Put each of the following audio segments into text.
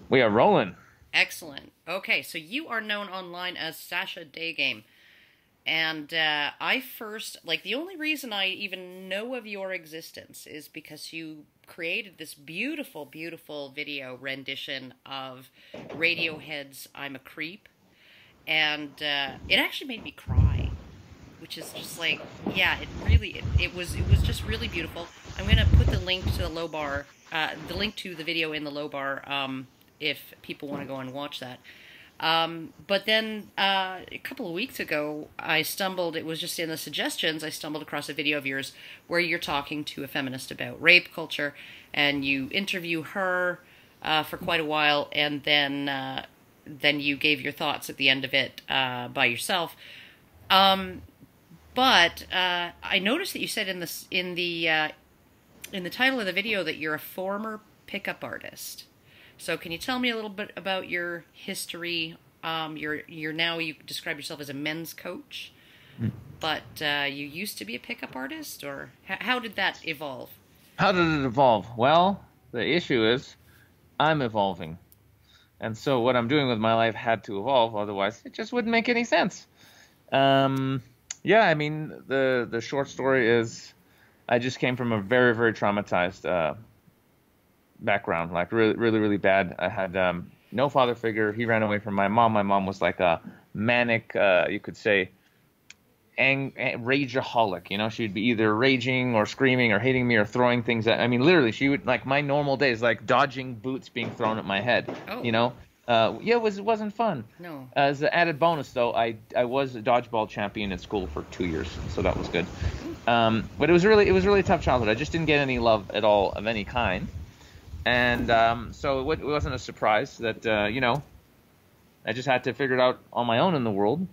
We are rolling. Excellent. Okay, so you are known online as Sasha Daygame. And I first, like, the only reason I even know of your existence is because you created this beautiful, beautiful video rendition of Radiohead's I'm a Creep. And it actually made me cry, which is just like, yeah, it was just really beautiful. I'm going to put the link to the link to the video in the low bar, if people want to go and watch that. But then a couple of weeks ago, it was just in the suggestions, I stumbled across a video of yours where you're talking to a feminist about rape culture, and you interview her for quite a while, and then you gave your thoughts at the end of it by yourself. Um, but I noticed that you said in the title of the video that you're a former pickup artist. So can you tell me a little bit about your history? You're now, you describe yourself as a men's coach, but you used to be a pickup artist, or how did that evolve? How did it evolve? Well, the issue is I'm evolving. And so what I'm doing with my life had to evolve, otherwise it just wouldn't make any sense. Um, yeah, I mean, the short story is I just came from a very, very traumatized background, like really, really, really bad. I had no father figure. He ran away from my mom. My mom was like a manic, you could say, rageaholic. You know, she'd be either raging or screaming or hitting me or throwing things at. I mean, literally, she would, like, my normal days, like dodging boots being thrown at my head. Oh, You know, yeah, it wasn't fun. no. As an added bonus, though, I was a dodgeball champion at school for 2 years, so that was good. But it was really a tough childhood. I just didn't get any love at all of any kind. And so it wasn't a surprise that, I just had to figure it out on my own in the world.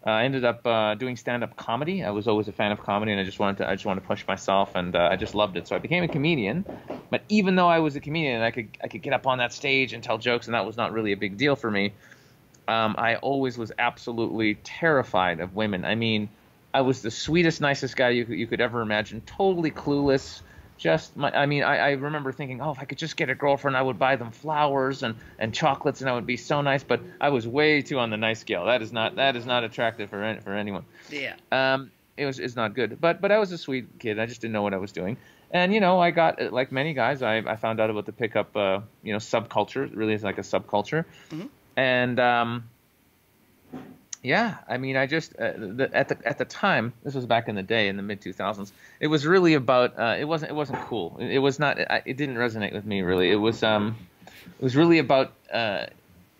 I ended up doing stand-up comedy. I was always a fan of comedy, and I just wanted to push myself, and I just loved it. So I became a comedian. But even though I was a comedian, I could get up on that stage and tell jokes, and that was not really a big deal for me. I always was absolutely terrified of women. I mean, I was the sweetest, nicest guy you could ever imagine, totally clueless. I remember thinking, oh, if I could just get a girlfriend, I would buy them flowers and chocolates, and I would be so nice. But I was way too on the nice scale. That is not attractive for anyone. Yeah. It's not good. But I was a sweet kid. I just didn't know what I was doing. And I got, like many guys, I found out about the pickup subculture. It really is like a subculture. Hmm. And yeah, I mean, at the time, this was back in the day, in the mid 2000s. It was really about it wasn't cool. It was not. It didn't resonate with me really. It was really about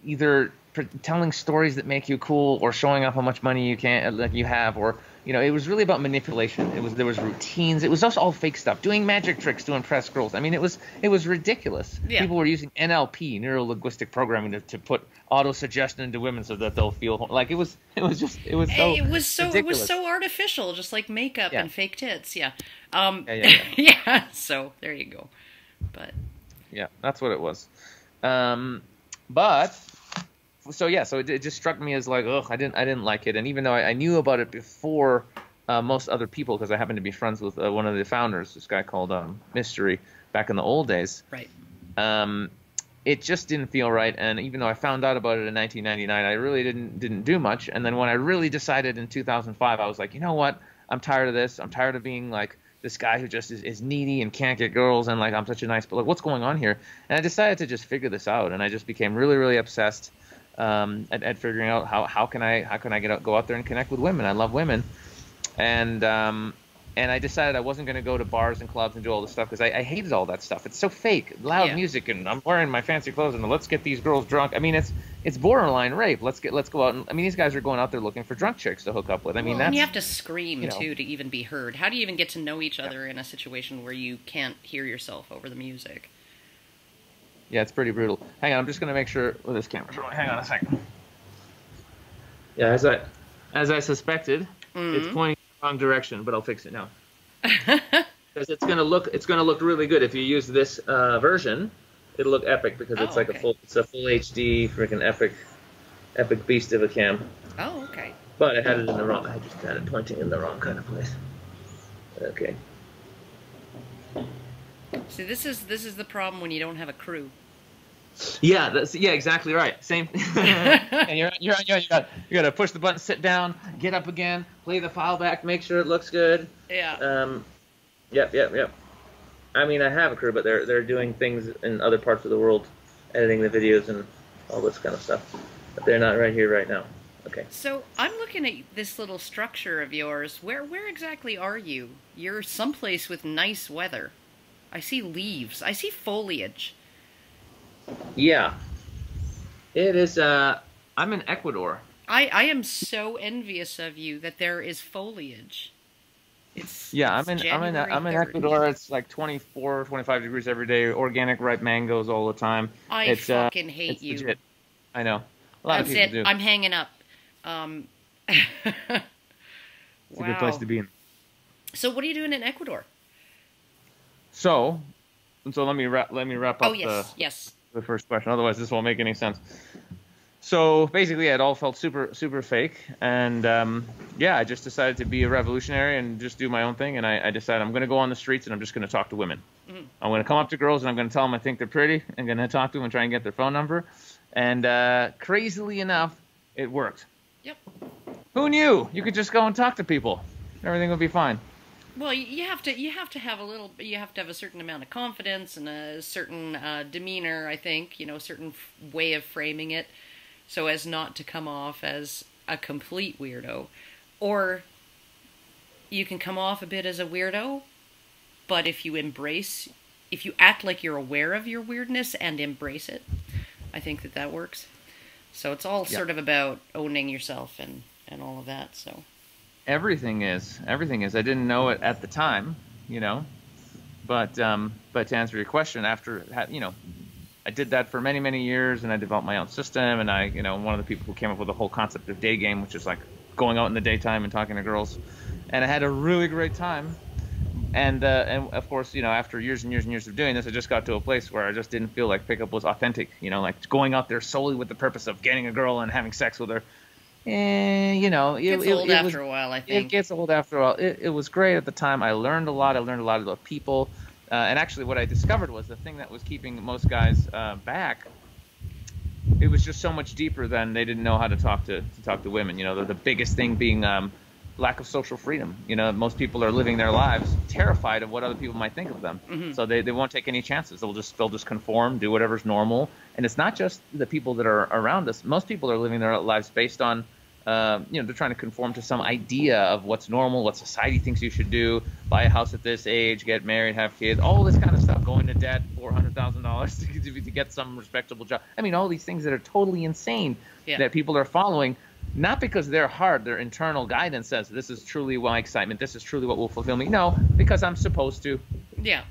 either telling stories that make you cool, or showing off how much money you have, or it was really about manipulation. There was routines. It was just all fake stuff, doing magic tricks to impress girls. I mean, it was ridiculous. Yeah. People were using NLP, neuro linguistic programming, to put auto suggestion into women so that they'll feel like it was so It was ridiculous. so artificial, just like makeup Yeah, and fake tits. Yeah. yeah, yeah, yeah, Yeah. So there you go. But yeah. That's what it was. But so yeah, so it just struck me as like, ugh, I didn't like it. And even though I knew about it before most other people, because I happened to be friends with one of the founders, this guy called Mystery, back in the old days. right. um, it just didn't feel right. And even though I found out about it in 1999, I really didn't do much. And then when I really decided in 2005, I was like, you know what? I'm tired of this. I'm tired of being like this guy who just is needy and can't get girls, and like I'm such a nice, but like, what's going on here? And I decided to just figure this out, and I just became really, really obsessed at figuring out how can I go out there and connect with women. I love women, and I decided I wasn't going to go to bars and clubs and do all this stuff, because I hated all that stuff. It's so fake, loud Yeah. music, and I'm wearing my fancy clothes, and let's get these girls drunk. I mean, it's borderline rape. Let's go out, and I mean, these guys are going out there looking for drunk chicks to hook up with. I mean, Well, and you that's have to scream you know, too to even be heard. How do you even get to know each yeah, other in a situation where you can't hear yourself over the music? yeah, it's pretty brutal. Hang on, I'm just going to make sure this camera's rolling. Hang on a second. Yeah, as I suspected, it's Mm. pointing in the wrong direction, but I'll fix it now. Because it's gonna look really good if you use this version. It'll look epic, because it's Oh, like okay. it's a full HD freaking epic beast of a cam. Oh, okay. But I just had it pointing in the wrong kind of place. Okay. See, this is the problem when you don't have a crew. Yeah, yeah, exactly right. Same. And you got to push the button, sit down, get up again, play the file back, make sure it looks good. Yeah. Um, yep. I mean, I have a crew, but they're doing things in other parts of the world, editing the videos and all this kind of stuff. But they're not right here right now. Okay. So I'm looking at this little structure of yours. Where exactly are you? You're someplace with nice weather. I see leaves. I see foliage. Yeah, it is. I'm in Ecuador. I am so envious of you that there is foliage. Yeah, It's January I'm in 3rd. Ecuador. It's like 24, 25 degrees every day. Organic ripe mangoes all the time. I It's fucking hate it's you. legit. I know. A lot of That's people it. do. I'm hanging up. Um, It's a good place wow. to be in. So what are you doing in Ecuador? So, let me wrap Oh up yes. the first question. Otherwise, this won't make any sense. So basically, it all felt super fake, and yeah, I just decided to be a revolutionary and just do my own thing. And I decided I'm going to go on the streets and I'm just going to talk to women. Mhm. I'm going to come up to girls and I'm going to tell them I think they're pretty. I'm going to talk to them and try and get their phone number. And crazily enough, it worked. Yep. Who knew? You could just go and talk to people. Everything would be fine. Well, you have to have a little. You have to have a certain amount of confidence and a certain demeanor. I think a certain way of framing it, so as not to come off as a complete weirdo, or you can come off a bit as a weirdo, but if you act like you're aware of your weirdness and embrace it, I think that works. So it's all Yeah. sort of about owning yourself and all of that. So Everything is. I didn't know it at the time, but to answer your question, after I did that for many years, and I developed my own system, and I one of the people who came up with the whole concept of day game, which is like going out in the daytime and talking to girls, and I had a really great time. And of course, after years and years of doing this, I just got to a place where I just didn't feel like pickup was authentic. Like going out there solely with the purpose of getting a girl and having sex with her. it gets old after a while. I It think. gets old after a while. It was great at the time. I learned a lot. I learned a lot about people. And actually, what I discovered was the thing that was keeping most guys back. It was just so much deeper than they didn't know how to talk to women. The biggest thing being lack of social freedom. Most people are living their lives terrified of what other people might think of them. Mm-hmm. So they won't take any chances. They'll just conform, do whatever's normal. And it's not just the people that are around us. Most people are living their lives based on they're trying to conform to some idea of what's normal, what society thinks you should do, buy a house at this age, get married, have kids, all this kind of stuff, go into debt, $400,000 to get some respectable job. I mean, all these things that are totally insane that people are following, not because they're hard, their internal guidance says, this is truly my excitement, this is truly what will fulfill me. No, because I'm supposed to. Yeah.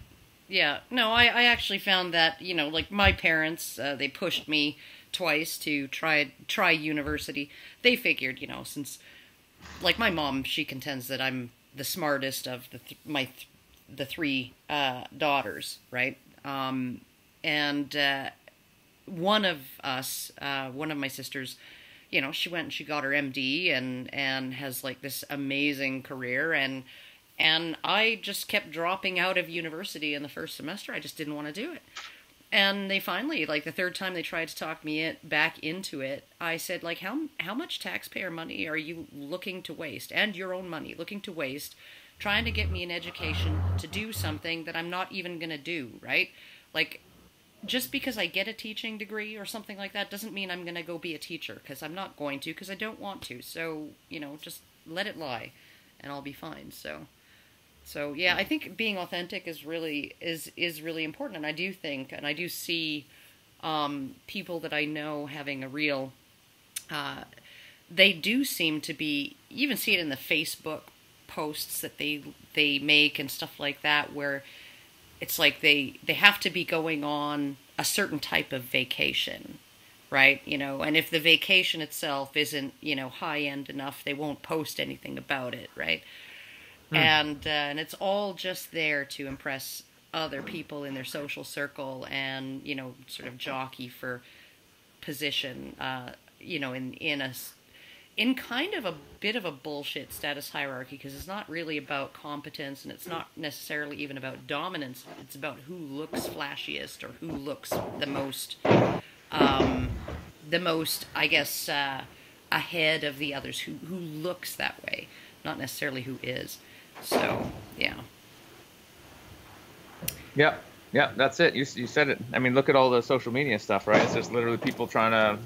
Yeah. No, I actually found that, like my parents, they pushed me twice to try university. They figured, since like my mom, she contends that I'm the smartest of the three daughters, right? And one of my sisters, she went and she got her MD and has like this amazing career, and I just kept dropping out of university in the first semester. I just didn't want to do it. And they finally, like the third time they tried to talk me back into it, I said, like, how much taxpayer money are you looking to waste, and your own money looking to waste, trying to get me an education to do something that I'm not even going to do, right? Like, just because I get a teaching degree or something like that doesn't mean I'm going to go be a teacher, because I'm not going to, because I don't want to. So, just let it lie, and I'll be fine. So yeah, I think being authentic is really important, and I do think, and I do see people that I know having a real, they do seem to be, you even see it in the Facebook posts that they make and stuff like that, where it's like they have to be going on a certain type of vacation, right? And if the vacation itself isn't high end enough, they won't post anything about it, right? And it's all just there to impress other people in their social circle and sort of jockey for position in in kind of a bit of a bullshit status hierarchy, because it's not really about competence, and it's not necessarily even about dominance. It's about who looks flashiest, or who looks the most, I guess, ahead of the others, who looks that way, not necessarily who is. So, yeah. Yeah, yeah, that's it. You said it. I mean, look at all the social media stuff, right? It's just literally people trying to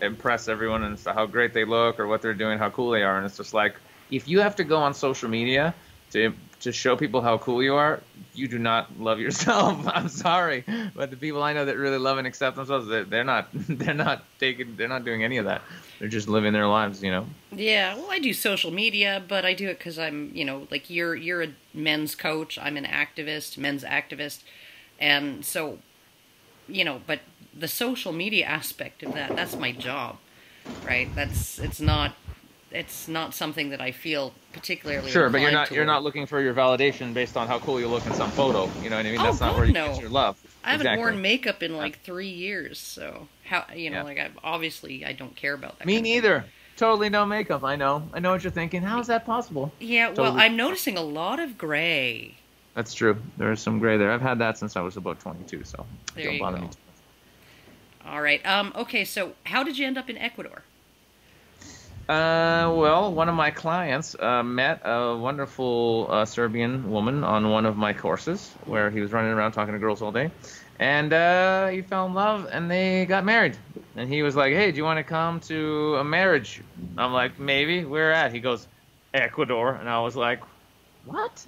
impress everyone and how great they look or what they're doing, how cool they are. And it's just like, if you have to go on social media to show people how cool you are, you do not love yourself. I'm sorry, but the people I know that really love and accept themselves, they're not doing any of that. They're just living their lives, you know. Yeah, well, I do social media, but I do it because I'm, like you're a men's coach, I'm an activist, men's activist, and so, but the social media aspect of that's my job, right? It's not something that I feel particularly sure, but you're not looking for your validation based on how cool you look in some photo. You know what I mean? That's not where you get your love. I haven't worn makeup in like 3 years, so like I don't care about that. Me neither. Totally no makeup. I know what you're thinking. How is that possible? Yeah, totally. Well, I'm noticing a lot of gray. That's true. There is some gray there. I've had that since I was about 22, so there don't bother me too much. All right. Okay. So, how did you end up in Ecuador? Well, one of my clients met a wonderful Serbian woman on one of my courses where he was running around talking to girls all day. And he fell in love, and they got married. And he was like, hey, do you want to come to a marriage? I'm like, maybe. Where at? He goes, Ecuador. And I was like, what?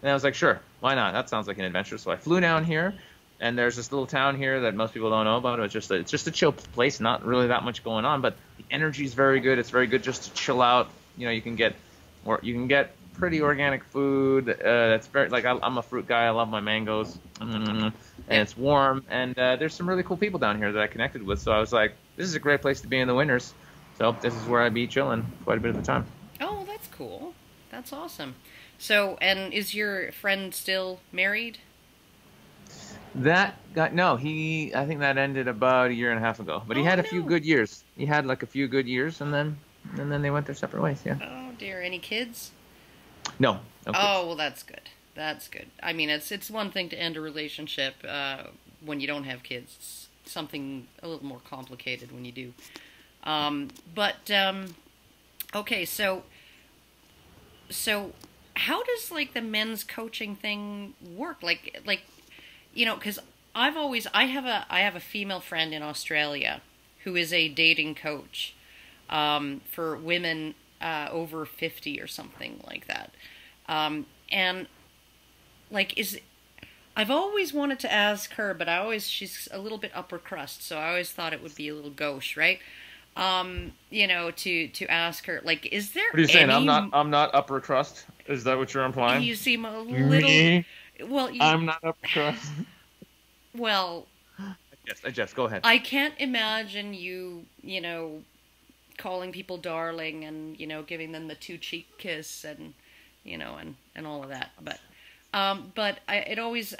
And I was like, sure, why not? That sounds like an adventure. So I flew down here, and there's this little town here that most people don't know about. It's just a chill place, not really that much going on, but the energy is very good. It's very good just to chill out. You can get pretty organic food. That's very I'm a fruit guy. I love my mangoes. And it's warm, and there's some really cool people down here that I connected with. So I was like, this is a great place to be in the winters. So this is where I'd be chilling quite a bit of the time. Oh, that's cool. That's awesome. So, and is your friend still married? I think that ended about a year and a half ago. But he had a few good years. He had like a few good years, and then they went their separate ways. Yeah. Oh dear. Any kids? No kids. Oh well, that's good. That's good. I mean, it's one thing to end a relationship when you don't have kids. It's something a little more complicated when you do. Okay, so how does like the men's coaching thing work? Because I have a female friend in Australia who is a dating coach for women over 50 or something like that, and. I've always wanted to ask her, but she's a little bit upper crust, so I always thought it would be a little gauche, right? To ask her, is there? What are you saying? I'm not upper crust. Is that what you're implying? You seem a little. Me? Well, I'm not upper crust. Well. I guess. Go ahead. I can't imagine you, calling people darling and giving them the 2-cheek kiss and and all of that, but. But I always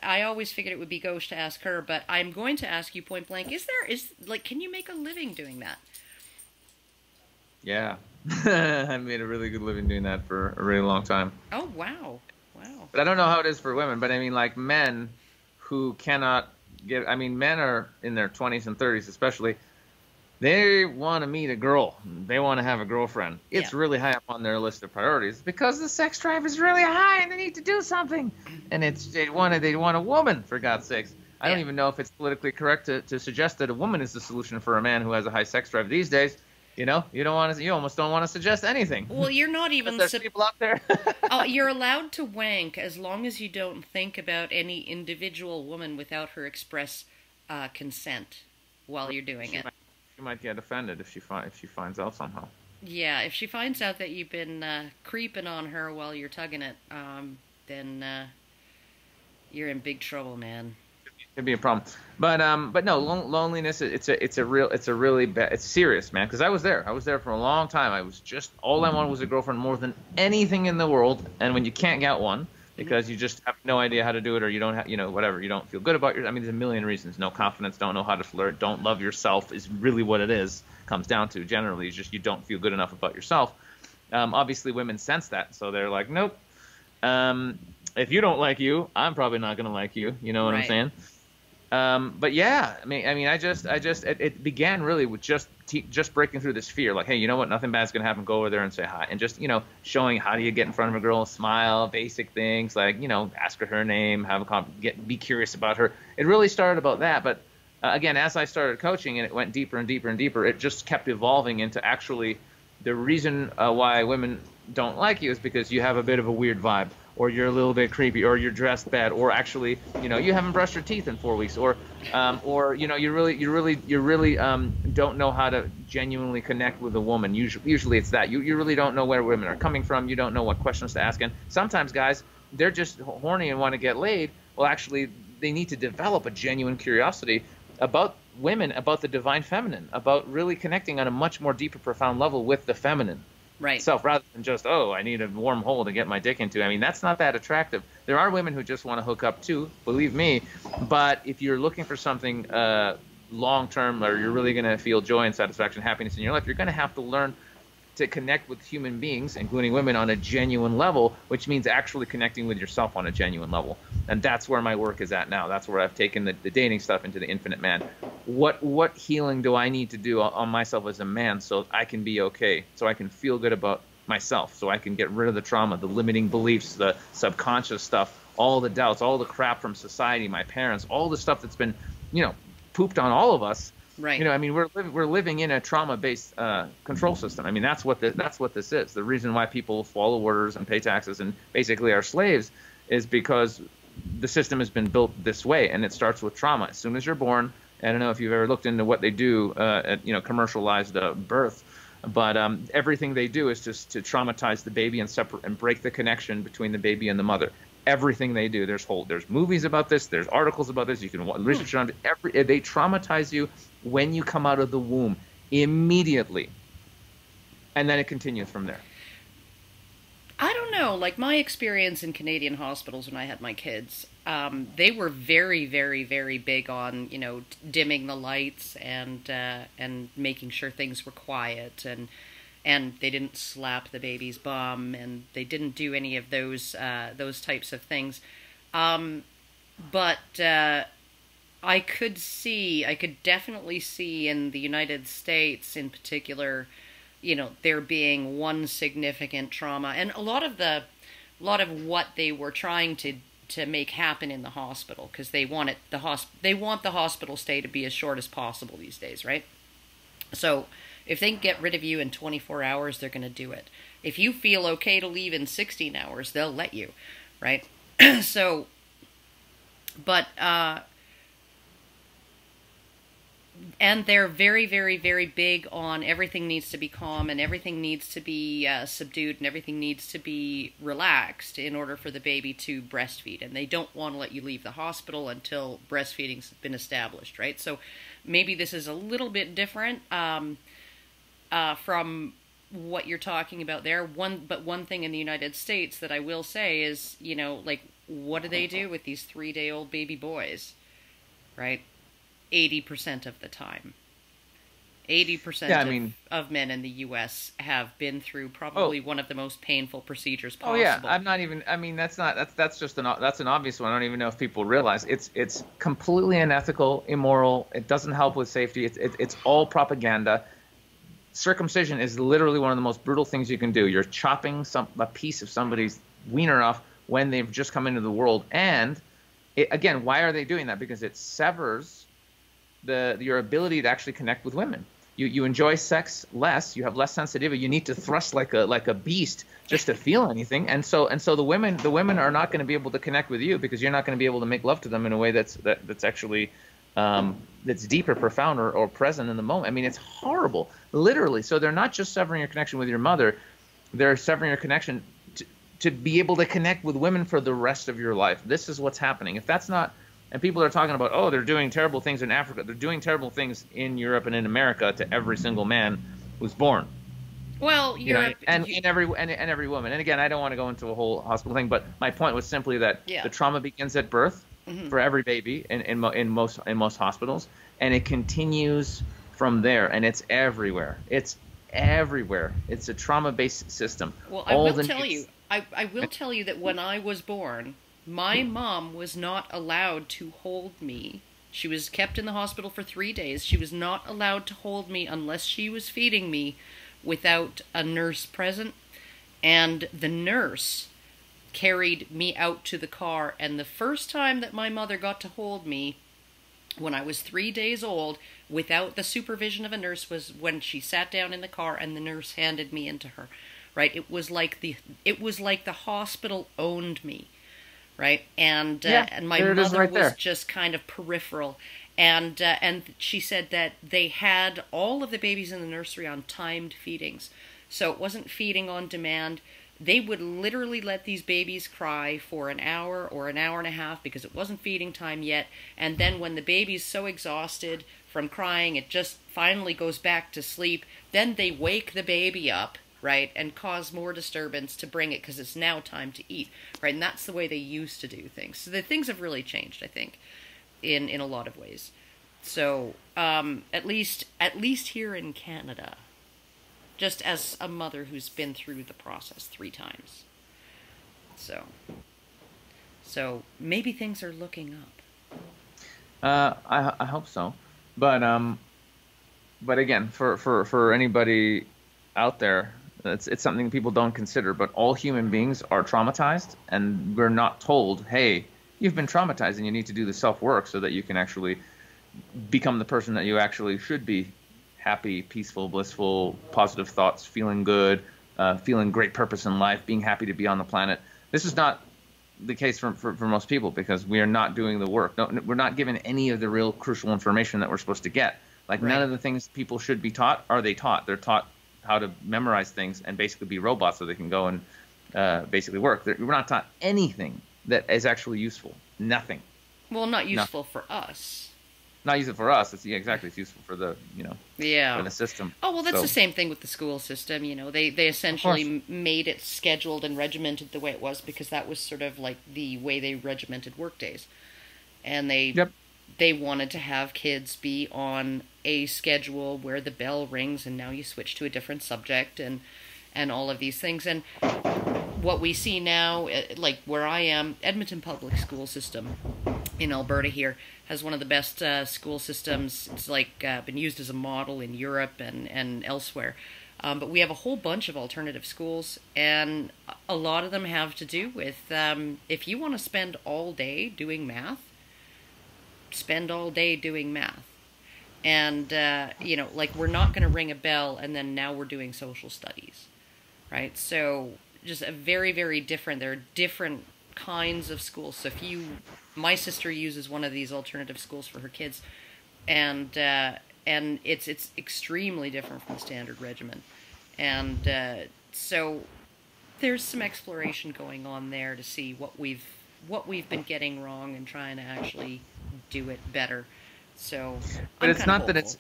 figured it would be gauche to ask her, but I'm going to ask you point blank, can you make a living doing that? Yeah. I made a really good living doing that for a really long time. Oh, wow. But I don't know how it is for women, but I mean, like men who cannot men are in their 20s and 30s especially, they want to meet a girl. They want to have a girlfriend. It's really high up on their list of priorities because the sex drive is really high and they need to do something. And they want a woman, for God's sakes. I don't even know if it's politically correct to suggest that a woman is the solution for a man who has a high sex drive these days. You almost don't want to suggest anything. Well, you're not even. There's people out there. You're allowed to wank as long as you don't think about any individual woman without her express consent while you're doing it. She might get offended if she finds out somehow. Yeah, if she finds out that you've been creeping on her while you're tugging it, then you're in big trouble, man. It'd be a problem. But no, loneliness. It's serious, man. Because I was there for a long time. All I wanted was a girlfriend more than anything in the world. And when you can't get one, because you just have no idea how to do it, or you don't have, whatever, you don't feel good about I mean, there's a million reasons. No confidence, don't know how to flirt, don't love yourself is really what it is. Comes down to generally, it's just you don't feel good enough about yourself. Obviously, women sense that, so they're like, nope. If you don't like you, I'm probably not going to like you. You know what I'm saying? But yeah, I mean, it began really with just breaking through this fear. Like, hey, you know what? Nothing bad's going to happen. Go over there and say hi. And just, showing how do you get in front of a girl, smile, basic things like, ask her name, be curious about her. It really started about that. But again, as I started coaching and it went deeper and deeper and deeper, it just kept evolving into actually the reason why women don't like you is because you have a bit of a weird vibe, or you're a little bit creepy, or you're dressed bad, or actually, you haven't brushed your teeth in 4 weeks, or you really don't know how to genuinely connect with a woman. Usually it's that you really don't know where women are coming from. You don't know what questions to ask. And sometimes guys, they're just horny and want to get laid. Well, actually, they need to develop a genuine curiosity about women, about the divine feminine, about really connecting on a much more deeper, profound level with the feminine. Right. Self, rather than just, oh, I need a warm hole to get my dick into. I mean, that's not that attractive. There are women who just want to hook up too, believe me. But if you're looking for something long-term, or you're really going to feel joy and satisfaction, happiness in your life, you're going to have to learn to connect with human beings, including women, on a genuine level, which means actually connecting with yourself on a genuine level. And that's where my work is at now. That's where I've taken the dating stuff into the infinite man. What healing do I need to do on myself as a man so I can be okay, so I can feel good about myself, so I can get rid of the trauma, the limiting beliefs, the subconscious stuff, all the doubts, all the crap from society, my parents, all the stuff that's been, pooped on all of us. Right. I mean, we're living in a trauma-based control system. I mean, that's what this is. The reason why people follow orders and pay taxes and basically are slaves is because the system has been built this way, and it starts with trauma. As soon as you're born, I don't know if you've ever looked into what they do at commercialized birth, but everything they do is just to traumatize the baby and break the connection between the baby and the mother. Everything they do, there's movies about this, there's articles about this, you can research on it. They traumatize you when you come out of the womb immediately, and then it continues from there. I don't know, like my experience in Canadian hospitals when I had my kids, they were very, very, very big on, dimming the lights and making sure things were quiet, and they didn't slap the baby's bum, and they didn't do any of those types of things. But I could definitely see in the United States in particular, there being one significant trauma, and a lot of what they were trying to make happen in the hospital, because they want the hospital stay to be as short as possible these days, right? So if they can get rid of you in 24 hours, they're going to do it. If you feel okay to leave in 16 hours, they'll let you, right? So, but and they're very, very, very big on everything needs to be calm, and everything needs to be subdued, and everything needs to be relaxed in order for the baby to breastfeed. And they don't want to let you leave the hospital until breastfeeding's been established, right? So maybe this is a little bit different from what you're talking about there. One thing in the United States that I will say is, like, what do they do with these 3-day-old baby boys, right? 80% of the time. 80% of men in the U.S. have been through probably one of the most painful procedures possible. Oh yeah, that's just an obvious one. I don't even know if people realize it's completely unethical, immoral. It doesn't help with safety. It's all propaganda. Circumcision is literally one of the most brutal things you can do. You're chopping a piece of somebody's wiener off when they've just come into the world. And again, why are they doing that? Because it severs your ability to actually connect with women. You enjoy sex less. You have less sensitivity. You need to thrust like a beast just to feel anything. And so the women are not going to be able to connect with you because you're not going to be able to make love to them in a way that's actually that's deeper, profound, or present in the moment. I mean, it's horrible, literally. So they're not just severing your connection with your mother; they're severing your connection to be able to connect with women for the rest of your life. This is what's happening. If that's not, and people are talking about, oh, they're doing terrible things in Africa. They're doing terrible things in Europe and in America to every single man who's born. Well, You know, Europe, and every woman. And again, I don't want to go into a whole hospital thing, but my point was simply that yeah. the trauma begins at birth Hmm. for every baby in most hospitals, and it continues from there, and it's everywhere. It's everywhere. It's a trauma-based system. Well, I will Old and tell you, I will tell you that when I was born, my mom was not allowed to hold me. She was kept in the hospital for 3 days. She was not allowed to hold me unless she was feeding me without a nurse present. And the nurse carried me out to the car. And the first time that my mother got to hold me when I was 3 days old, without the supervision of a nurse, was when she sat down in the car and the nurse handed me into her. Right? It was like the hospital owned me. Right? And my mother was just kind of peripheral. And she said that they had all of the babies in the nursery on timed feedings. So it wasn't feeding on demand. They would literally let these babies cry for an hour or an hour and a half because it wasn't feeding time yet. And then when the baby's so exhausted from crying, it just finally goes back to sleep. Then they wake the baby up, right, and cause more disturbance to bring it because it's now time to eat, right? And that's the way they used to do things. So the things have really changed, I think, in a lot of ways. So at least here in Canada, just as a mother who's been through the process 3 times. So maybe things are looking up. I hope so, but again, for anybody out there, it's something people don't consider. But all human beings are traumatized, and we're not told, hey, you've been traumatized and you need to do the self-work so that you can actually become the person that you actually should be. Happy, peaceful, blissful, positive thoughts, feeling good, feeling great purpose in life, being happy to be on the planet. This is not the case for most people because we are not doing the work. No, we're not given any of the real crucial information that we're supposed to get. Like None of the things people should be taught are they taught. They're taught how to memorize things and basically be robots so they can go and basically work. We're not taught anything that is actually useful. Nothing. Well, not useful for us. Not useful for us. It's useful for the for the system. Oh well, that's the same thing with the school system. They essentially made it scheduled and regimented the way it was because that was sort of like the way they regimented work days, and they wanted to have kids be on a schedule where the bell rings and now you switch to a different subject and all of these things. And what we see now, like where I am, Edmonton Public School System in Alberta here has one of the best school systems. It's like been used as a model in Europe and elsewhere. But we have a whole bunch of alternative schools, and a lot of them have to do with if you want to spend all day doing math, spend all day doing math. And, like we're not going to ring a bell and then now we're doing social studies, right? So just a very, very different, there are different kinds of schools. So my sister uses one of these alternative schools for her kids, and it's extremely different from the standard regimen. And so there's some exploration going on there to see what we've been getting wrong and trying to actually do it better. So, but it's not that it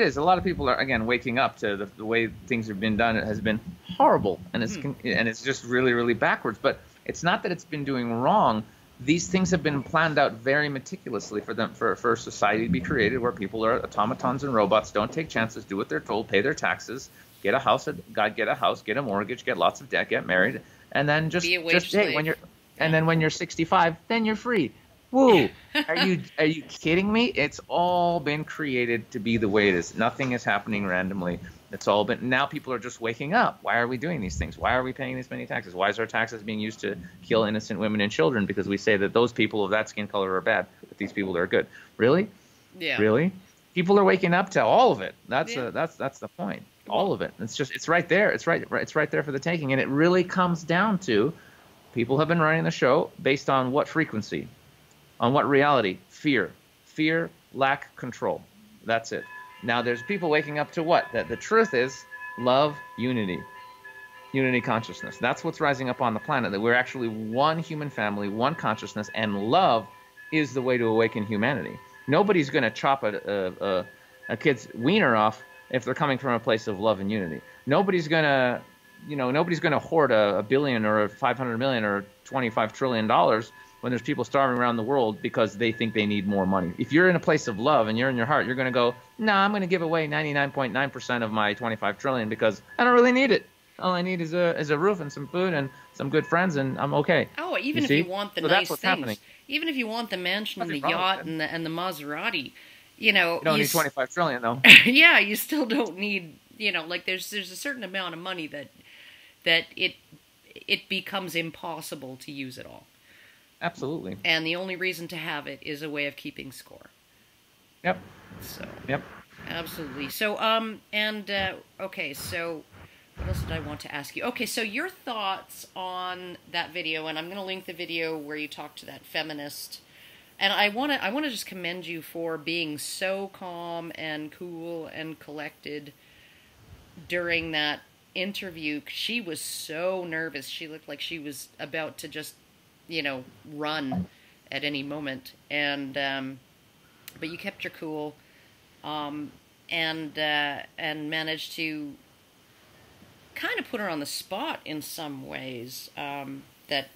is. A lot of people are again waking up to the way things have been done. It has been horrible, and it's just really, really backwards. But it's not that it's been doing wrong. These things have been planned out very meticulously for society to be created, where people are automatons and robots, don't take chances, do what they're told, pay their taxes, get a house, get a mortgage, get lots of debt, get married, and then just when you're 65, then you're free. Woo! Are you kidding me? It's all been created to be the way it is. Nothing is happening randomly. It's all been. Now people are just waking up. Why are we doing these things? Why are we paying this many taxes? Why is our taxes being used to kill innocent women and children? Because we say that those people of that skin color are bad, but these people are good. Really? Yeah. Really? People are waking up to all of it. That's the point. All of it. It's right there. It's right there for the taking. And it really comes down to people have been running the show based on what frequency? On what reality? Fear. Fear, lack control. That's it. Now there's people waking up to what? That the truth is love, unity. Unity consciousness. That's what's rising up on the planet, that we're actually one human family, one consciousness, and love is the way to awaken humanity. Nobody's going to chop a kid's wiener off if they're coming from a place of love and unity. Nobody's gonna, nobody's gonna hoard a billion or a 500 million or 25 trillion dollars when there's people starving around the world because they think they need more money. If you're in a place of love and you're in your heart, you're gonna go, no, I'm gonna give away 99.9% of my 25 trillion because I don't really need it. All I need is a roof and some food and some good friends, and I'm okay. Oh, even if you want the nice things, happening. Even if you want the mansion and the yacht and the Maserati, you don't need 25 trillion though. Yeah, you still don't need, like there's a certain amount of money that it becomes impossible to use it all. Absolutely. And the only reason to have it is a way of keeping score. Yep. So. Yep. Absolutely. So okay, so what else did I want to ask you? Okay, so your thoughts on that video, and I'm going to link the video where you talk to that feminist. And I want to just commend you for being so calm and cool and collected during that interview. She was so nervous. She looked like she was about to just, run at any moment. And but you kept your cool, and managed to kind of put her on the spot in some ways, that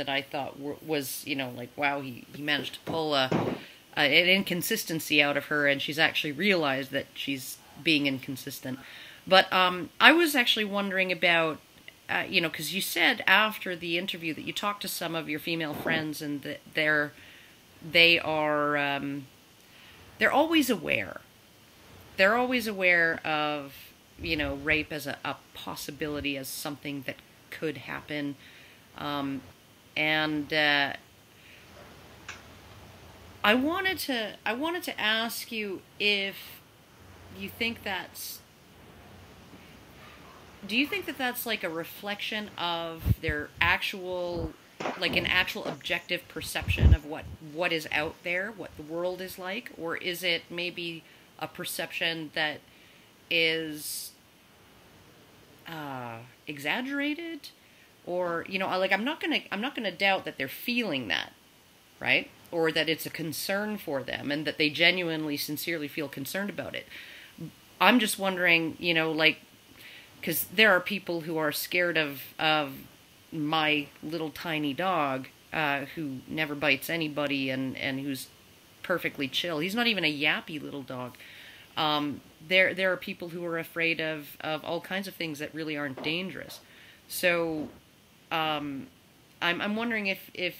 I thought was, like, wow, he managed to pull an inconsistency out of her, and she's actually realized that she's being inconsistent. But I was actually wondering about, because you said after the interview that you talked to some of your female friends, and that they're always aware. They're always aware of, rape as a possibility, as something that could happen. And I wanted to ask you if you think do you think that that's like a reflection of their actual, like an actual objective perception of what is out there, what the world is like, or is it maybe a perception that is exaggerated? Or, like, I'm not gonna doubt that they're feeling that, right? Or that it's a concern for them and that they genuinely, sincerely feel concerned about it. I'm just wondering, like, because there are people who are scared of my little tiny dog, who never bites anybody and who's perfectly chill. He's not even a yappy little dog. There are people who are afraid of all kinds of things that really aren't dangerous. So I'm wondering if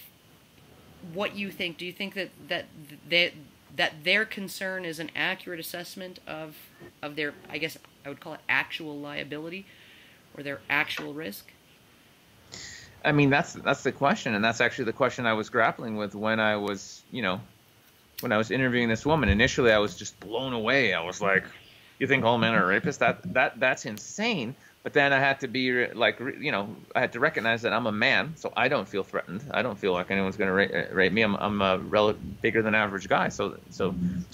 what you think. Do you think that their concern is an accurate assessment of their, I guess I would call it, actual liability or their actual risk? I mean, that's the question, and that's actually the question I was grappling with when I was interviewing this woman. Initially, I was just blown away. I was like, "You think all men are rapists? That's insane." But then I had to be I had to recognize that I'm a man, so I don't feel threatened. I don't feel like anyone's going to rape me. I'm a bigger than average guy, so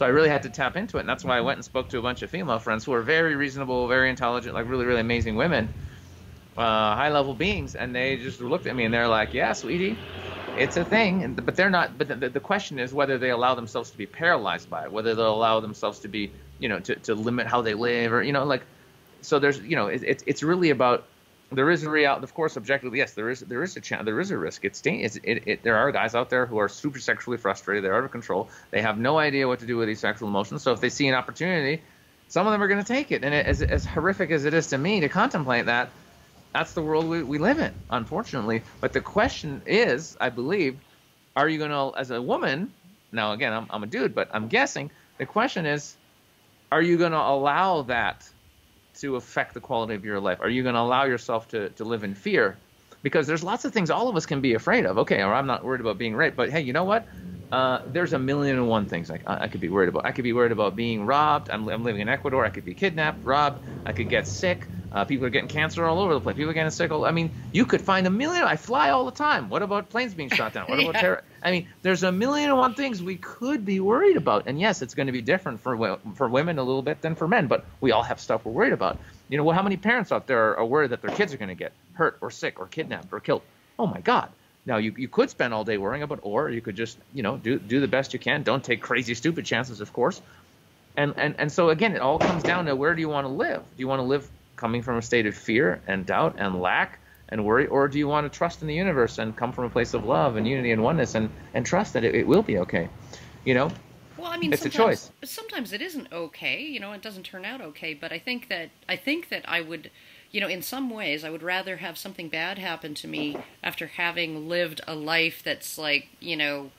I really had to tap into it. And that's why I went and spoke to a bunch of female friends who are very reasonable, very intelligent, like really, really amazing women, high level beings, and they just looked at me and they're like, "Yeah, sweetie, it's a thing." But they're not. But the question is whether they allow themselves to be paralyzed by it, whether they'll allow themselves to be, to limit how they live, or like. So there's, it's really about, there is a reality, of course, objectively, yes, there is a chance, there is a risk. There are guys out there who are super sexually frustrated, they're out of control, they have no idea what to do with these sexual emotions. So if they see an opportunity, some of them are going to take it. And as horrific as it is to me to contemplate that, that's the world we live in, unfortunately. But the question is, I believe, are you going to, as a woman, now again, I'm a dude, but I'm guessing, the question is, are you going to allow that to affect the quality of your life? Are you going to allow yourself to live in fear? Because there's lots of things all of us can be afraid of. Okay, or I'm not worried about being raped, but hey, you know what? There's a million and one things I could be worried about. I could be worried about being robbed. I'm living in Ecuador. I could be kidnapped, robbed. I could get sick. People are getting cancer all over the place. People are getting sick. I mean, you could find a million. I fly all the time. What about planes being shot down? What about terror? I mean, there's a million and one things we could be worried about. And yes, it's going to be different for women a little bit than for men, but we all have stuff we're worried about. How many parents out there are worried that their kids are going to get hurt or sick or kidnapped or killed? Oh my God. Now you could spend all day worrying about, or you could just, do the best you can. Don't take crazy, stupid chances, of course. And so again, it all comes down to, where do you want to live? Do you want to live coming from a state of fear and doubt and lack and worry, or do you want to trust in the universe and come from a place of love and unity and oneness, and trust that it will be okay? You know, Well, I mean, it's a choice. sometimes it isn't okay. You know, it doesn't turn out okay. But I think that I would, you know, in some ways, I would rather have something bad happen to me after having lived a life that's like, you know,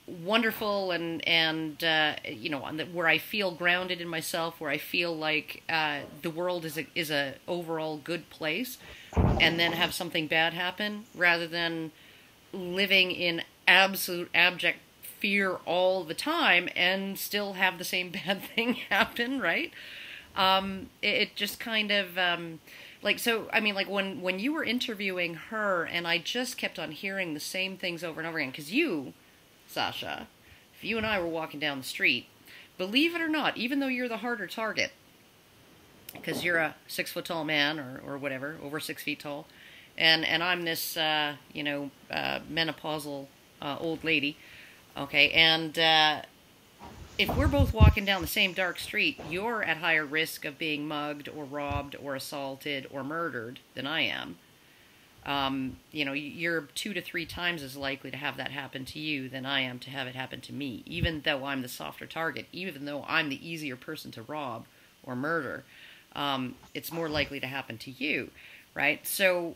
wonderful and you know, where I feel grounded in myself, where I feel like the world is a overall good place, and then have something bad happen, rather than living in absolute abject fear all the time and still have the same bad thing happen, right? It just kind of like, so I mean, like when you were interviewing her, and I just kept on hearing the same things over and over again, because you, Sasha, if you and I were walking down the street, believe it or not, even though you're the harder target, because you're a 6 foot tall man, or whatever, over 6 feet tall, and I'm this you know, menopausal old lady, okay, and if we're both walking down the same dark street, you're at higher risk of being mugged or robbed or assaulted or murdered than I am. You know, you're 2 to 3 times as likely to have that happen to you than I am to have it happen to me, even though I'm the softer target, even though I'm the easier person to rob or murder. It's more likely to happen to you, right? So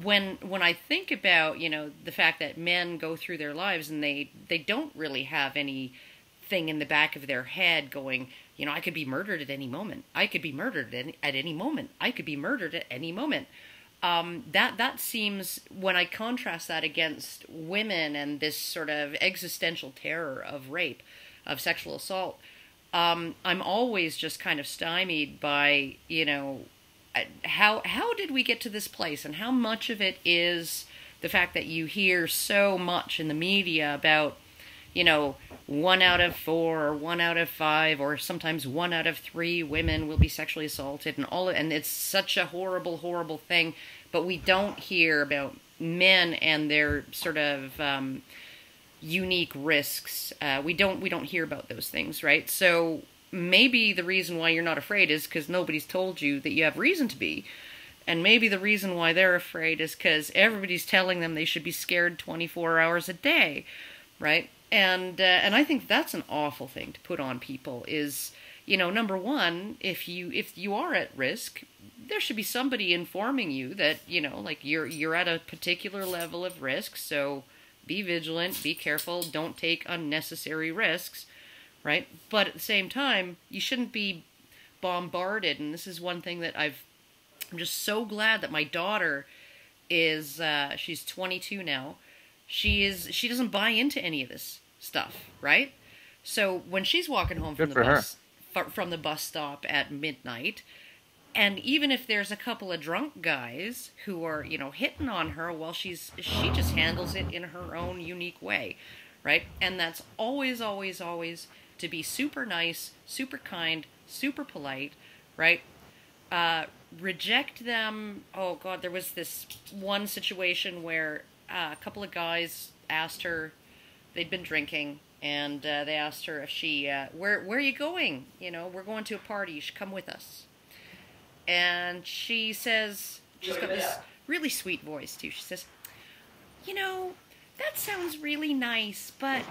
when I think about, you know, the fact that men go through their lives and they don't really have anything in the back of their head going, you know, I could be murdered at any moment. I could be murdered at any moment. I could be murdered at any moment. That seems, when I contrast that against women and this sort of existential terror of rape, of sexual assault, I'm always just kind of stymied by, you know, how did we get to this place, and how much of it is the fact that you hear so much in the media about, you know, 1 out of 4 or 1 out of 5 or sometimes 1 out of 3 women will be sexually assaulted, and it's such a horrible, horrible thing, but we don't hear about men and their sort of unique risks. We don't hear about those things, right? So maybe the reason why you're not afraid is because nobody's told you that you have reason to be. And maybe the reason why they're afraid is because everybody's telling them they should be scared 24 hours a day, right? And I think that's an awful thing to put on people is, you know, number one, if you are at risk, there should be somebody informing you that, you know, like you're at a particular level of risk, so be vigilant, be careful, don't take unnecessary risks, right? But at the same time, you shouldn't be bombarded, and this is one thing that I'm just so glad that my daughter is, she's 22 now, she doesn't buy into any of this stuff, right? So when she's walking home from the bus stop at midnight, and even if there's a couple of drunk guys who are, you know, hitting on her, well, she just handles it in her own unique way, right? And that's always, always, always to be super nice, super kind, super polite, right? Reject them. Oh God, there was this one situation where a couple of guys asked her, they'd been drinking, and they asked her if she, where are you going? You know, we're going to a party, you should come with us. And she says, she's got this really sweet voice too, she says, you know, that sounds really nice, but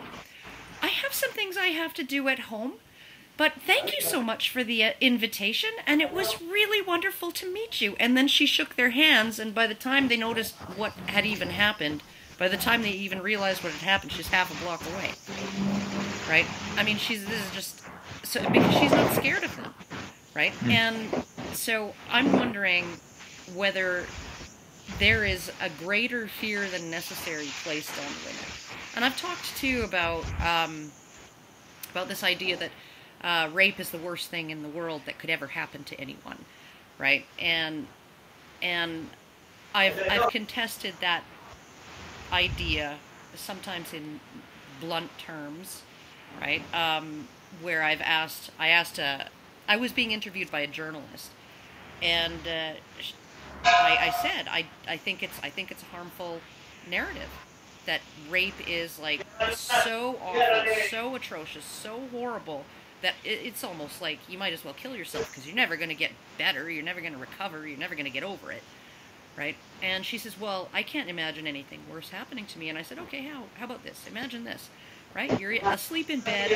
I have some things I have to do at home. But thank you so much for the invitation, and it was really wonderful to meet you. And then she shook their hands, and by the time they noticed what had even happened, by the time they even realized what had happened, she's half a block away. Right? I mean, this is just, so, because she's not scared of them. Right? And so I'm wondering whether there is a greater fear than necessary placed on women. And I've talked too about this idea that rape is the worst thing in the world that could ever happen to anyone, right? And I've contested that idea sometimes in blunt terms, right? Where I was being interviewed by a journalist, and I said I think it's a harmful narrative, that rape is like so awful, so atrocious, so horrible that it's almost like you might as well kill yourself because you're never going to get better, you're never going to recover, you're never going to get over it, right? And she says, well, I can't imagine anything worse happening to me. And I said, okay, how about this? Imagine this, right? You're asleep in bed,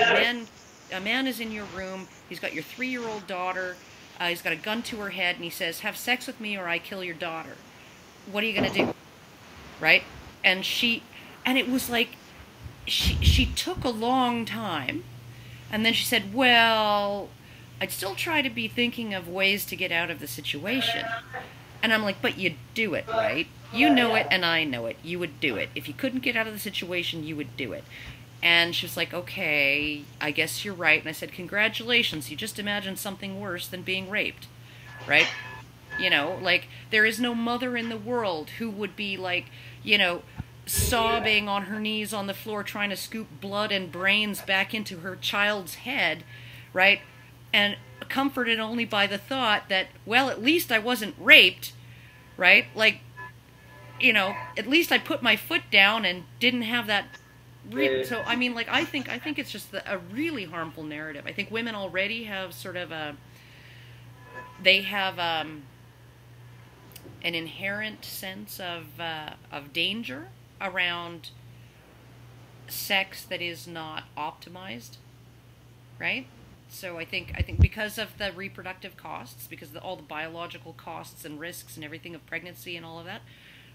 a man is in your room, he's got your 3-year-old daughter, he's got a gun to her head, and he says, have sex with me or I kill your daughter. What are you going to do? Right? And it was like, she took a long time, and then she said, well, I'd still try to be thinking of ways to get out of the situation. And I'm like, but you'd do it, right? You know it, and I know it. You would do it. If you couldn't get out of the situation, you would do it. And she was like, okay, I guess you're right. And I said, congratulations, you just imagined something worse than being raped, right? You know, like, there is no mother in the world who would be like, you know, sobbing on her knees on the floor trying to scoop blood and brains back into her child's head, right? And comforted only by the thought that, well, at least I wasn't raped, right? Like, you know, at least I put my foot down and didn't have that. So, I mean, like, I think it's just a really harmful narrative. I think women already have sort of they have an inherent sense of danger around sex that is not optimized, right? So I think because of the reproductive costs, because of all the biological costs and risks and everything of pregnancy and all of that,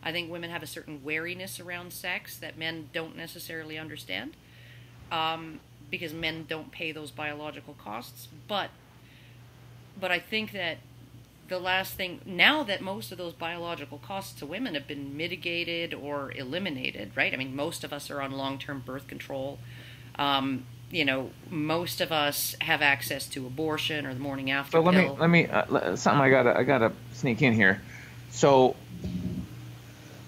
I think women have a certain wariness around sex that men don't necessarily understand, because men don't pay those biological costs. But I think that the last thing, now that most of those biological costs to women have been mitigated or eliminated, right? I mean, most of us are on long-term birth control. You know, most of us have access to abortion or the morning after pill. So let me something I gotta sneak in here. So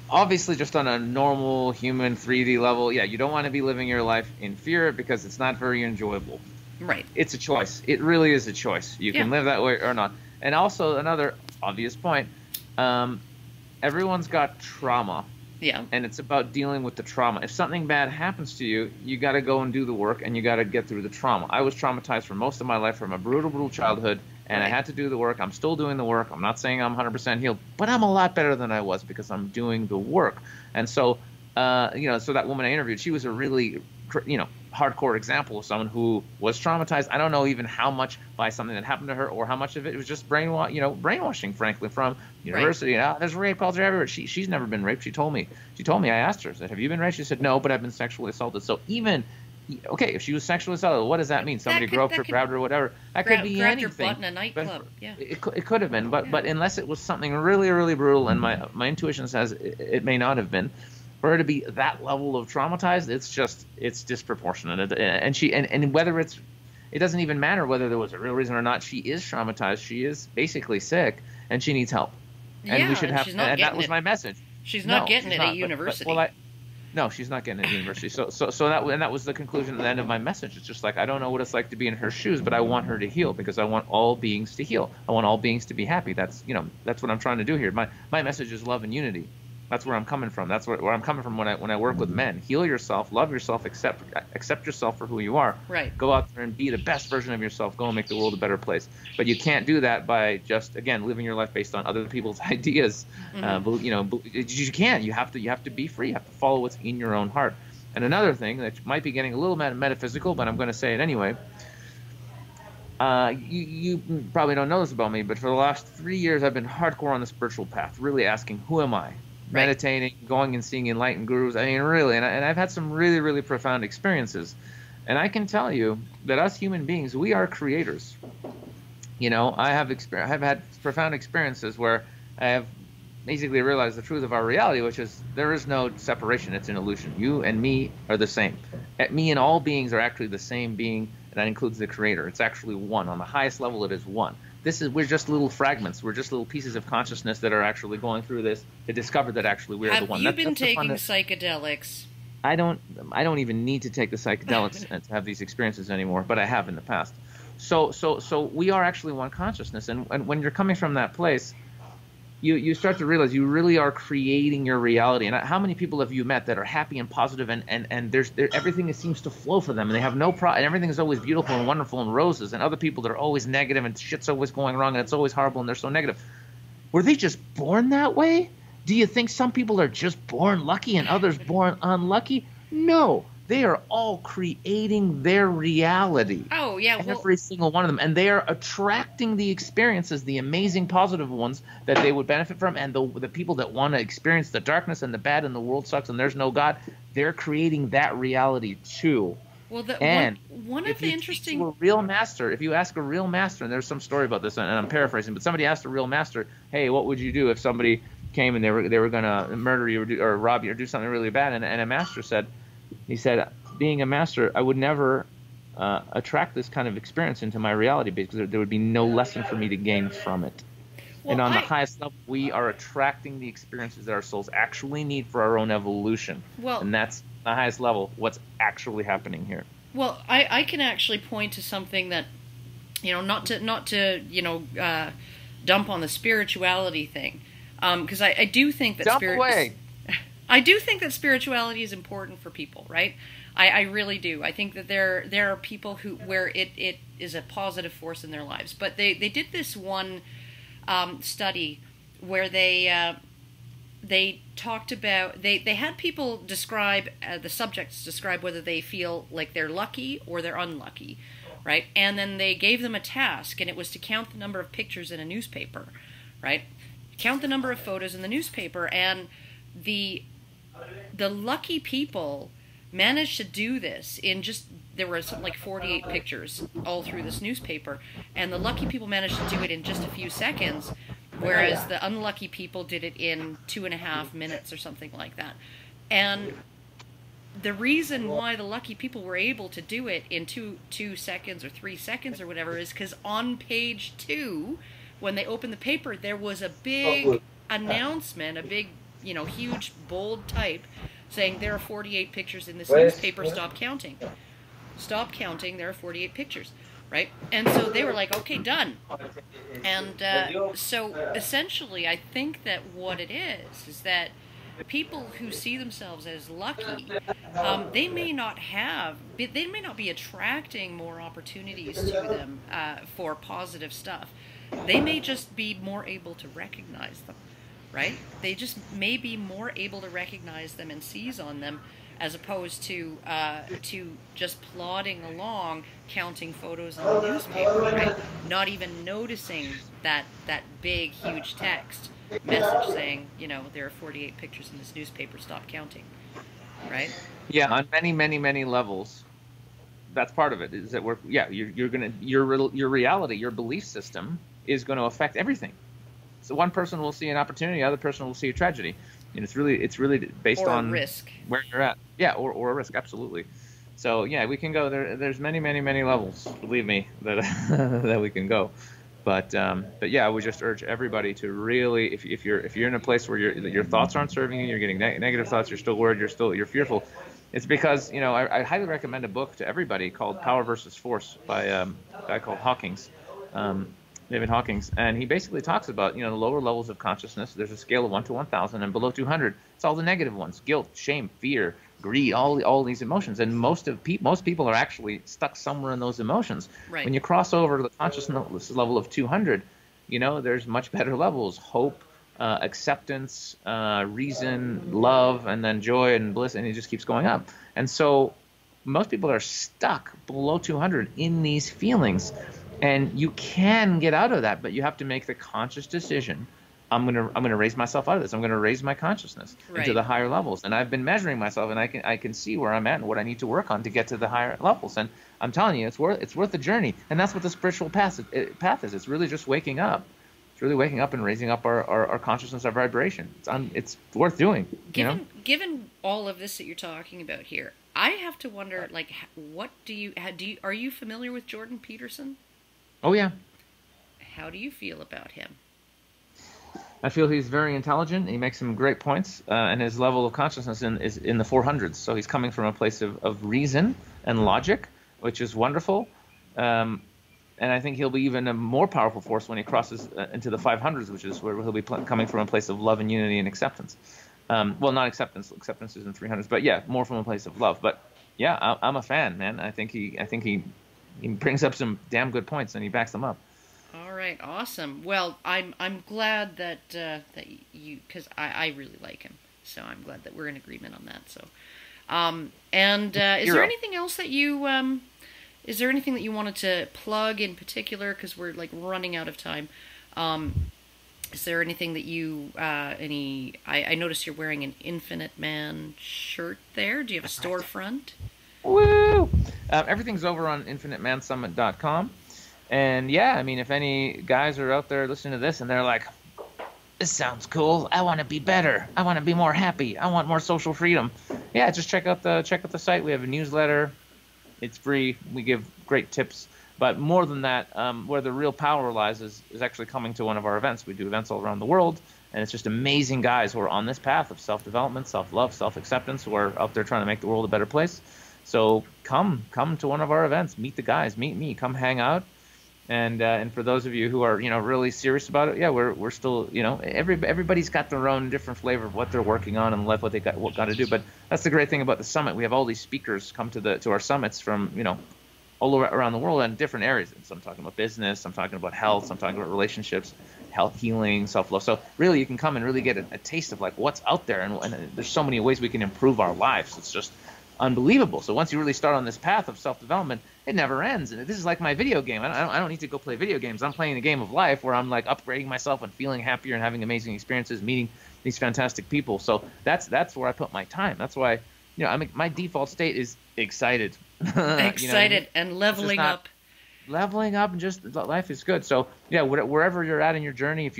obviously, just on a normal human 3D level, yeah, you don't want to be living your life in fear because it's not very enjoyable. Right. It's a choice. It really is a choice. You can live that way or not. And also another obvious point, everyone's got trauma. Yeah. And it's about dealing with the trauma. If something bad happens to you, you got to go and do the work, and you got to get through the trauma. I was traumatized for most of my life from a brutal childhood, and I had to do the work. I'm still doing the work. I'm not saying I'm 100% healed, but I'm a lot better than I was because I'm doing the work. And so, you know, so that woman I interviewed, she was a really, you know, hardcore example of someone who was traumatized. I don't know even how much by something that happened to her, or how much of it was just brainwashing, frankly, from university. Right. There's rape culture everywhere. She's never been raped. She told me. I asked her, I said, have you been raped? She said, no, but I've been sexually assaulted. So even, okay, if she was sexually assaulted, what does that mean? Somebody groped her, grabbed her, whatever. That could be anything. Your butt in a nightclub. Yeah. It could have been, but unless it was something really brutal, and my intuition says it may not have been. For her to be that level of traumatized, it's disproportionate. And whether it doesn't even matter whether there was a real reason or not. She is traumatized. She is basically sick, and she needs help. And we should have. And that was my message. She's not getting it at university. No, she's not getting it at university. So that was the conclusion at the end of my message. It's just like, I don't know what it's like to be in her shoes, but I want her to heal because I want all beings to heal. I want all beings to be happy. That's what I'm trying to do here. My message is love and unity. That's where I'm coming from. That's where I'm coming from when I work with men. Heal yourself, love yourself, accept yourself for who you are. Right. Go out there and be the best version of yourself. Go and make the world a better place. But you can't do that by just, again, living your life based on other people's ideas. Mm-hmm. You can't. You have to be free. You have to follow what's in your own heart. And another thing that might be getting a little metaphysical, but I'm going to say it anyway. You probably don't know this about me, but for the last 3 years, I've been hardcore on the spiritual path, really asking, who am I? Right. Meditating, going and seeing enlightened gurus. I mean, really, and I've had some really profound experiences. And I can tell you that us human beings, we are creators. You know, I have had profound experiences where I have basically realized the truth of our reality, which is there is no separation. It's an illusion. You and me are the same. Me and all beings are actually the same being, and that includes the creator. It's actually one. On the highest level, it is one. We're just little fragments. We're just little pieces of consciousness that are actually going through this to discover that actually we're the one. Have you been taking psychedelics? I don't even need to take the psychedelics to have these experiences anymore, but I have in the past. So we are actually one consciousness, and when you're coming from that place, you start to realize you really are creating your reality. And how many people have you met that are happy and positive, and everything seems to flow for them, and they have no problem, and everything is always beautiful and wonderful and roses, and other people that are always negative and shit's always going wrong and it's always horrible and they're so negative. Were they just born that way? Do you think some people are just born lucky and others born unlucky? No. They are all creating their reality. Oh, yeah. Every single one of them. And they are attracting the experiences, the amazing positive ones that they would benefit from. And the people that want to experience the darkness and the bad and the world sucks and there's no God, they're creating that reality too. Well, one of the interesting... a real master, if you ask a real master, and there's some story about this, and I'm paraphrasing, but somebody asked a real master, hey, what would you do if somebody came and they were going to murder you or rob you or do something really bad? And a master said, he said, being a master, I would never attract this kind of experience into my reality because there would be no lesson for me to gain from it. Well, and on the highest level, we are attracting the experiences that our souls actually need for our own evolution. Well, and that's the highest level, what's actually happening here. Well, I can actually point to something that, not to dump on the spirituality thing, because I do think that I do think that spirituality is important for people, right? I really do. I think that there are people where it is a positive force in their lives. But they did this one study where they talked about, they had people describe, the subjects describe whether they feel like they're lucky or they're unlucky, right? And then they gave them a task, and it was to count the number of pictures in a newspaper, right? Count the number of photos in the newspaper, and the lucky people managed to do this in there were something like 48 pictures all through this newspaper, and the lucky people managed to do it in just a few seconds, whereas the unlucky people did it in 2.5 minutes or something like that. And the reason why the lucky people were able to do it in 2 seconds or 3 seconds or whatever is because on page 2, when they opened the paper, there was a big announcement, a big, huge bold type saying there are 48 pictures in this newspaper, stop counting. Stop counting, there are 48 pictures, right? And so they were like, okay, done. And so essentially I think that what it is that people who see themselves as lucky, they may not be attracting more opportunities to them for positive stuff. They may just be more able to recognize them. Right? They just may be more able to recognize them and seize on them, as opposed to just plodding along, counting photos on the newspaper, right? Not even noticing that big, huge text message saying, there are 48 pictures in this newspaper, stop counting, right? Yeah, on many, many, many levels. That's part of it. Is that your reality, your belief system is going to affect everything. So one person will see an opportunity, the other person will see a tragedy, and it's really based on risk, where you're at. Yeah, or a risk, absolutely. So yeah, we can go there. There's many, many, many levels. Believe me, that that we can go. But yeah, I would just urge everybody to really, if you're in a place where your thoughts aren't serving you, you're getting negative thoughts, you're still worried, you're fearful. It's because I highly recommend a book to everybody called Power versus Force by a guy called Hawkins. David Hawkings, and he basically talks about the lower levels of consciousness. There's a scale of 1 to 1,000, and below 200, it's all the negative ones: guilt, shame, fear, greed, all these emotions. And most people are actually stuck somewhere in those emotions. Right. When you cross over to the consciousness level of 200, there's much better levels: hope, acceptance, reason, love, and then joy and bliss, and it just keeps going up. And so most people are stuck below 200 in these feelings. And you can get out of that, but you have to make the conscious decision. I'm gonna raise myself out of this. I'm gonna raise my consciousness into the higher levels. And I've been measuring myself, and I can see where I'm at and what I need to work on to get to the higher levels. And I'm telling you, it's worth the journey. And that's what the spiritual path is. It's really just waking up. It's really waking up and raising up our consciousness, our vibration. It's worth doing. Given all of this that you're talking about here, I have to wonder, like, are you familiar with Jordan Peterson? Oh, yeah. How do you feel about him? I feel he's very intelligent. He makes some great points, and his level of consciousness is in the 400s. So he's coming from a place of reason and logic, which is wonderful. And I think he'll be even a more powerful force when he crosses into the 500s, which is where he'll be coming from a place of love and unity and acceptance. Well, not acceptance. Acceptance is in 300s, but yeah, more from a place of love. But yeah, I'm a fan, man. I think he brings up some damn good points and he backs them up. All right, awesome. Well, I'm glad that that you, because I really like him, so I'm glad that we're in agreement on that. So, is there anything else that you is there anything that you wanted to plug in particular? Because we're like running out of time. Is there anything that you I noticed you're wearing an Infinite Man shirt there. Do you have a storefront? Woo! Everything's over on infinitemansummit.com. And yeah, I mean, if any guys are out there listening to this and they're like, this sounds cool, I want to be better, I want to be more happy, I want more social freedom, yeah, just check out the site. We have a newsletter. It's free. We give great tips. But more than that, where the real power lies is actually coming to one of our events. We do events all around the world, and it's just amazing guys who are on this path of self-development, self-love, self-acceptance, who are out there trying to make the world a better place. So come to one of our events, meet the guys, meet me, come hang out. And for those of you who are really serious about it, yeah, we're still everybody's got their own different flavor of what they're working on and what they got to do. But that's the great thing about the summit. We have all these speakers come to our summits from all around the world and different areas. So I'm talking about business, I'm talking about health, I'm talking about relationships, health, healing, self-love. So really, you can come and really get a taste of like what's out there, and there's so many ways we can improve our lives. It's just unbelievable. So once you really start on this path of self-development, it never ends. And this is like my video game. I don't need to go play video games. I'm playing a game of life where I'm like upgrading myself and feeling happier and having amazing experiences, meeting these fantastic people. So that's where I put my time. That's why my default state is excited. Excited and leveling up. Leveling up, and just life is good. So yeah, wherever you're at in your journey, if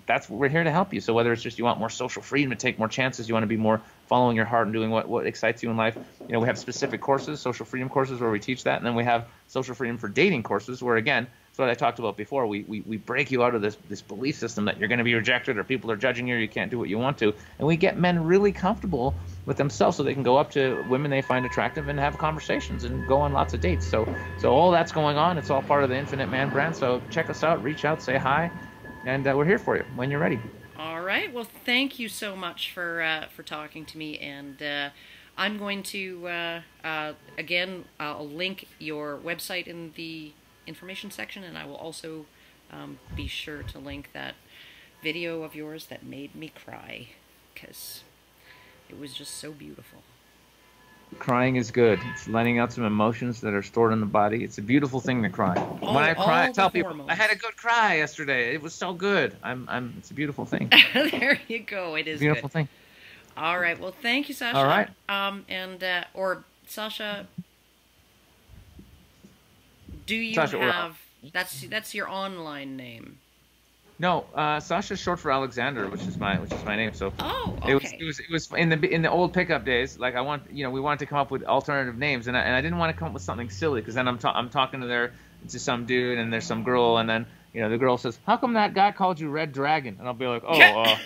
that's we're here to help you. So whether it's just you want more social freedom to take more chances, you want to be more following your heart and doing what excites you in life, we have specific courses, social freedom courses, where we teach that, and then we have social freedom for dating courses, where again, it's what I talked about before. We break you out of this belief system that you're going to be rejected or people are judging you, or you can't do what you want to, and we get men really comfortable with themselves so they can go up to women they find attractive and have conversations and go on lots of dates. So all that's going on. It's all part of the Infinite Man brand. So check us out, reach out, say hi. And we're here for you when you're ready. All right. Well, thank you so much for talking to me. And I'm going to, again, I'll link your website in the information section. And I will also be sure to link that video of yours that made me cry, because it was just so beautiful. Crying is good. It's letting out some emotions that are stored in the body. It's a beautiful thing to cry. When I cry, I tell people I had a good cry yesterday. It was so good. It's a beautiful thing. There you go. It is a beautiful thing. All right. Well, thank you, Sasha. All right. Or Sasha, do you Sasha, have that's your online name? No, Sasha's short for Alexander, which is my name. So okay. It was in the old pickup days. Like we wanted to come up with alternative names, and I didn't want to come up with something silly, because then I'm talking to some dude, and there's some girl, and then the girl says, "How come that guy called you Red Dragon?" And I'll be like, "Oh."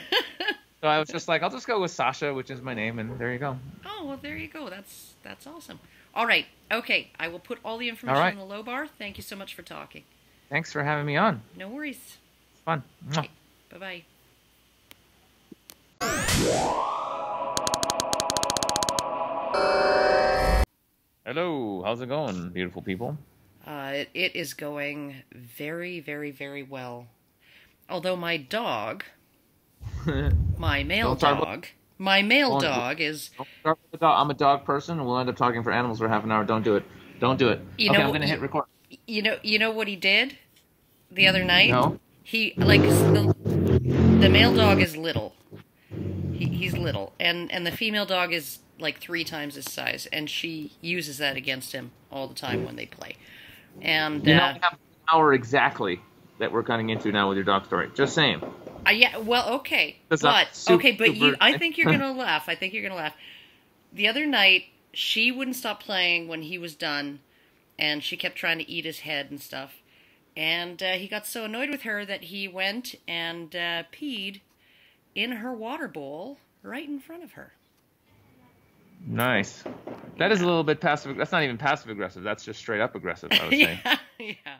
So I was just like, I'll just go with Sasha, which is my name, and there you go. Oh, well, there you go. That's awesome. All right. Okay. I will put all the information in the low bar. Thank you so much for talking. Thanks for having me on. No worries. Fun. Okay. Bye-bye. Hello. How's it going, beautiful people? It is going very, very, very well. Although my dog, my male dog is... I'm a dog person, and we'll end up talking for animals for half an hour. Don't do it. Don't do it. I'm going to hit record. You know what he did the other night? No. He, the male dog is little. He's little. And the female dog is like 3 times his size. And she uses that against him all the time when they play. And we have an hour exactly that we're cutting into now with your dog story. Just saying. Yeah, well, okay. I think you're going to laugh. I think you're going to laugh. The other night, she wouldn't stop playing when he was done. And she kept trying to eat his head and stuff. And he got so annoyed with her that he went and peed in her water bowl right in front of her. Nice. That is a little bit passive. That's not even passive aggressive. That's just straight up aggressive, I would say. Yeah.